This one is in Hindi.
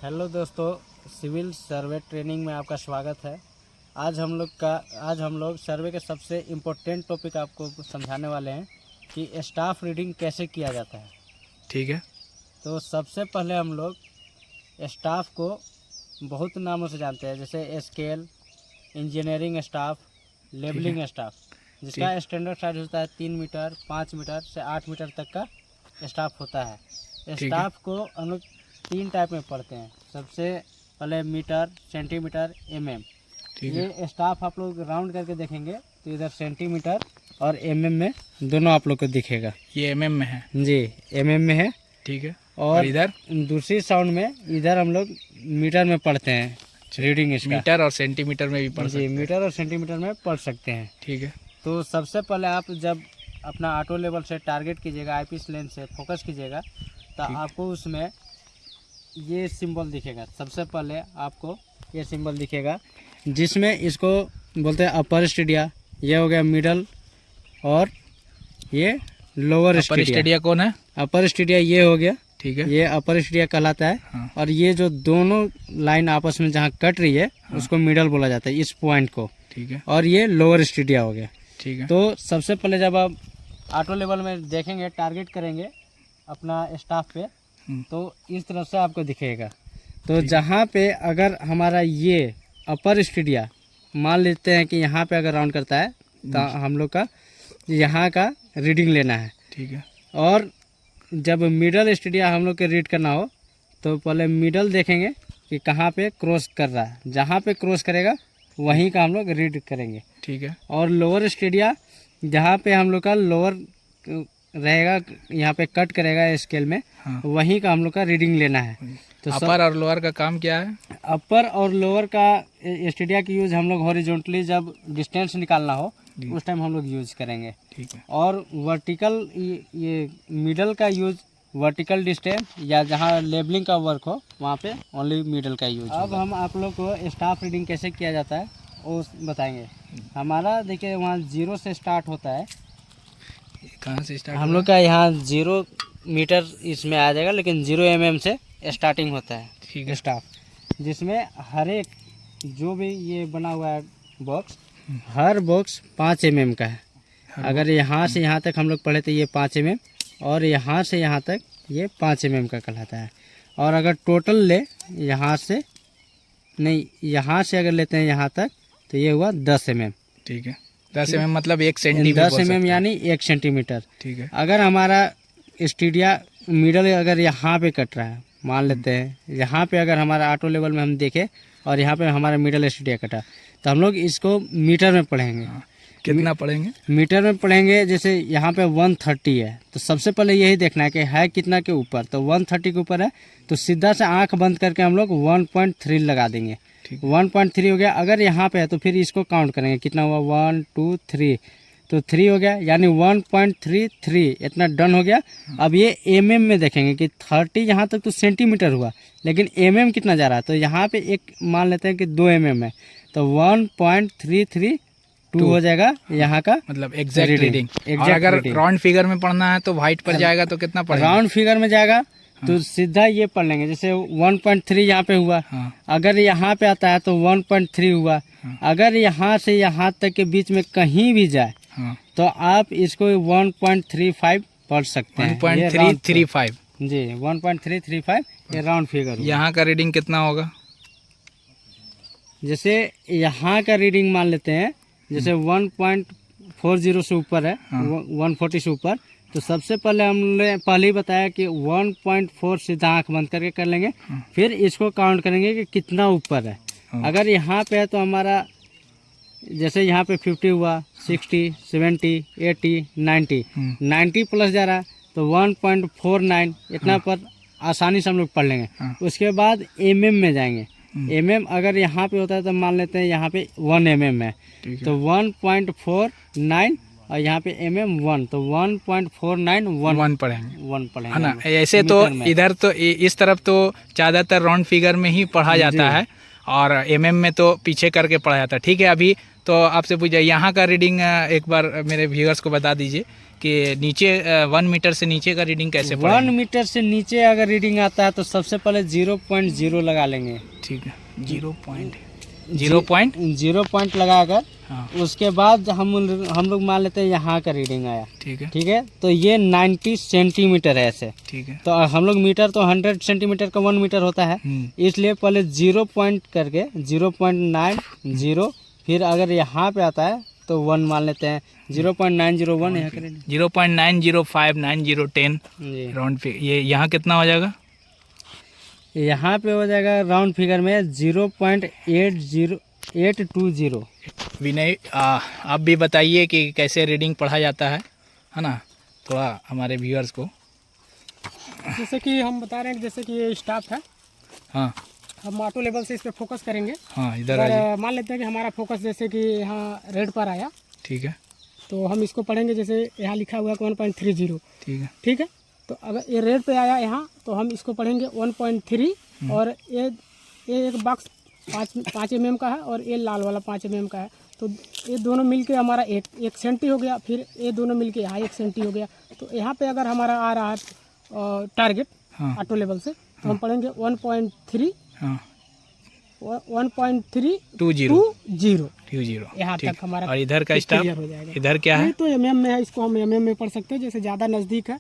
हेलो दोस्तों, सिविल सर्वे ट्रेनिंग में आपका स्वागत है। आज हम लोग सर्वे के सबसे इम्पोर्टेंट टॉपिक आपको समझाने वाले हैं कि स्टाफ रीडिंग कैसे किया जाता है। ठीक है। तो सबसे पहले हम लोग स्टाफ को बहुत नामों से जानते हैं, जैसे scale, engineering staff, labelling staff, जिसका स्टैंडर्ड साइज होता है 3 मीटर, 5 मीटर से 8 मीटर तक का स्टाफ होता है। स्टाफ को हम लोग 3 टाइप में पढ़ते हैं। सबसे पहले मीटर, सेंटीमीटर, एमएम। ये स्टाफ आप लोग राउंड करके देखेंगे तो इधर सेंटीमीटर और एमएम में दोनों आप लोग को दिखेगा। ये एमएम में है जी, एमएम में है। ठीक है। और इधर दूसरी साउंड में इधर हम लोग मीटर में पढ़ते हैं रीडिंग इसका। मीटर और सेंटीमीटर में भी पढ़ सकते हैं। मीटर और सेंटीमीटर में पढ़ सकते हैं। ठीक है। तो सबसे पहले आप जब अपना ऑटो लेवल से टारगेट कीजिएगा, आईपीएस लेंस से फोकस कीजिएगा, तो आपको उसमें ये सिंबल दिखेगा। सबसे पहले आपको ये सिंबल दिखेगा जिसमें इसको बोलते हैं अपर स्टेडिया। ये हो गया मिडल और ये लोअर स्टेडिया कौन है? अपर स्टेडिया ये हो गया। ठीक है। ये अपर स्टेडिया कहलाता है। हाँ। और ये जो दोनों लाइन आपस में जहाँ कट रही है, हाँ, उसको मिडल बोला जाता है, इस पॉइंट को। ठीक है। और ये लोअर स्टेडिया हो गया। ठीक है। तो सबसे पहले जब आप ऑटो लेवल में देखेंगे, टारगेट करेंगे अपना स्टाफ पे, तो इस तरफ से आपको दिखेगा। तो जहाँ पे अगर हमारा ये अपर स्टेडिया मान लेते हैं कि यहाँ पे अगर राउंड करता है तो हम लोग का यहाँ का रीडिंग लेना है। ठीक है। और जब मिडल स्टेडिया हम लोग के रीड करना हो तो पहले मिडल देखेंगे कि कहाँ पे क्रॉस कर रहा है। जहाँ पे क्रॉस करेगा वहीं का हम लोग रीड करेंगे। ठीक है। और लोअर स्टेडिया जहाँ पे हम लोग का लोअर रहेगा, यहाँ पे कट करेगा स्केल में, हाँ, वहीं का हम लोग का रीडिंग लेना है। तो अपर और लोअर का काम क्या है? अपर और लोअर का स्टेडिया की यूज हम लोग हॉरिजॉन्टली जब डिस्टेंस निकालना हो उस टाइम हम लोग यूज करेंगे। ठीक है। और वर्टिकल ये मिडल का यूज वर्टिकल डिस्टेंस या जहाँ लेबलिंग का वर्क हो वहाँ पे ओनली मिडल का यूज। अब हम आप लोग को स्टाफ रीडिंग कैसे किया जाता है वो बताएंगे। हमारा देखिए वहाँ 0 से स्टार्ट होता है। कहाँ से स्टार्ट? हम लोग का यहाँ 0 मीटर इसमें आ जाएगा, लेकिन 0 mm से स्टार्टिंग होता है। ठीक है। स्टाफ जिसमें हर एक जो भी ये बना हुआ है बॉक्स, हर बॉक्स 5 mm का है। अगर यहाँ से यहाँ तक हम लोग पढ़े तो ये 5 mm, और यहाँ से यहाँ तक ये 5 mm का कहलाता है। और अगर टोटल ले यहाँ से नहीं, यहाँ से अगर लेते हैं यहाँ तक तो ये हुआ 10 mm। ठीक है। 10 mm मतलब 1 सेंटीमीटर। 10 mm यानी 1 सेंटीमीटर। ठीक है। अगर हमारा स्टेडिया मिडल अगर यहाँ पे कट रहा है, मान लेते हैं यहाँ पे अगर हमारा ऑटो लेवल में हम देखें और यहाँ पे हमारा मिडल स्टेडिया कटा, तो हम लोग इसको मीटर में पढ़ेंगे। कितना पढ़ेंगे? मीटर में पढ़ेंगे। जैसे यहाँ पे 130 है तो सबसे पहले यही देखना है कि है कितना के ऊपर। तो 130 के ऊपर है तो सीधा से आंख बंद करके हम लोग 1.3 लगा देंगे। 1.3 हो गया। अगर यहाँ पे है तो फिर इसको काउंट करेंगे, कितना हुआ 1 2 3, तो 3 हो गया, यानी 1.33 इतना डन हो गया। अब ये mm में देखेंगे कि 30 यहाँ तक तो सेंटीमीटर हुआ, लेकिन mm कितना जा रहा है। तो यहाँ पे एक मान लेते हैं कि 2 mm है, तो 1.332 हो जाएगा यहाँ का, मतलब एग्जैक्ट रीडिंग। और अगर राउंड फिगर में पढ़ना है तो वाइट पर जाएगा तो कितना पढ़ेगा? राउंड फिगर में जाएगा तो सीधा ये पढ़ लेंगे। जैसे 1.3 यहाँ पे हुआ, अगर यहाँ पे आता है तो 1.3 हुआ। अगर यहाँ से यहाँ तक के बीच में कहीं भी जाए तो आप इसको 1.35 पढ़ सकते हैं। 1.335 जी, 1.335 ये राउंड फिगर। यहाँ का रीडिंग कितना होगा? जैसे यहाँ का रीडिंग मान लेते हैं, जैसे 1.40 से ऊपर है, 140 से ऊपर, तो सबसे पहले हमने पहले ही बताया कि 1.4 सीधा आंख बंद करके कर लेंगे। फिर इसको काउंट करेंगे कि कितना ऊपर है। अगर यहाँ पे है तो हमारा जैसे यहाँ पे 50 हुआ, 60, 70, 80, 90 प्लस जा रहा है तो 1.49 इतना पर आसानी से हम लोग पढ़ लेंगे। उसके बाद mm में जाएंगे। mm अगर यहाँ पे होता है तो मान लेते हैं यहाँ पे 1 mm है, तो 1.49 और यहाँ पे mm 1, तो 1.49 पढ़ेंगे ना। ऐसे तो इधर तो इस तरफ तो ज़्यादातर राउंड फिगर में ही पढ़ा जाता है, और MM में तो पीछे करके पढ़ाया था। ठीक है, अभी तो आपसे पूछा यहाँ का रीडिंग एक बार मेरे व्यूअर्स को बता दीजिए कि नीचे 1 मीटर से नीचे का रीडिंग कैसे 1 पढ़ेंगे? मीटर से नीचे अगर रीडिंग आता है तो सबसे पहले 0.0 लगा लेंगे। ठीक है, 0 पॉइंट जीरो पॉइंट लगाकर हाँ उसके बाद हम लोग मान लेते हैं यहाँ का रीडिंग आया। ठीक है, ठीक है, तो ये 90 सेंटीमीटर है ऐसे। ठीक है। तो हम लोग मीटर तो 100 सेंटीमीटर का 1 मीटर होता है, इसलिए पहले 0 पॉइंट करके 0.90, फिर अगर यहाँ पे आता है तो 1 मान लेते हैं। 0.901 यहाँ करें 0.905 9010 जी। राउंड पे ये यहाँ कितना हो जाएगा? यहाँ पे हो जाएगा राउंड फिगर में 0.820। विनय आप भी बताइए कि कैसे रीडिंग पढ़ा जाता है ना, थोड़ा हमारे व्यूअर्स को। जैसे कि हम बता रहे हैं, जैसे कि ये स्टाफ है, हाँ हम ऑटो लेवल से इस पे फोकस करेंगे। हाँ, इधर अगर आइए। मान लेते हैं कि हमारा फोकस जैसे कि यहाँ रेड पर आया, ठीक है, तो हम इसको पढ़ेंगे। जैसे यहाँ लिखा हुआ है 1.30, ठीक है, ठीक है। तो अगर ये रेड पे आया यहाँ, तो हम इसको पढ़ेंगे 1.3। और ये एक बॉक्स 5 mm का है और ये लाल वाला 5 mm का है। तो ये दोनों मिलके हमारा एक सेंटी हो गया। फिर ये दोनों मिलके यहाँ 1 सेंटी हो गया। तो यहाँ पे अगर हमारा आ रहा है टारगेट हाँ ऑटो लेवल से, तो हम पढ़ेंगे 1.3 हाँ 1.320 20 यहाँ तक हमारा और इधर का स्टाफ क्लियर हो जाएगा। इधर क्या है? ये तो MM में है, इसको हम MM में पढ़ सकते हैं। जैसे ज़्यादा नज़दीक है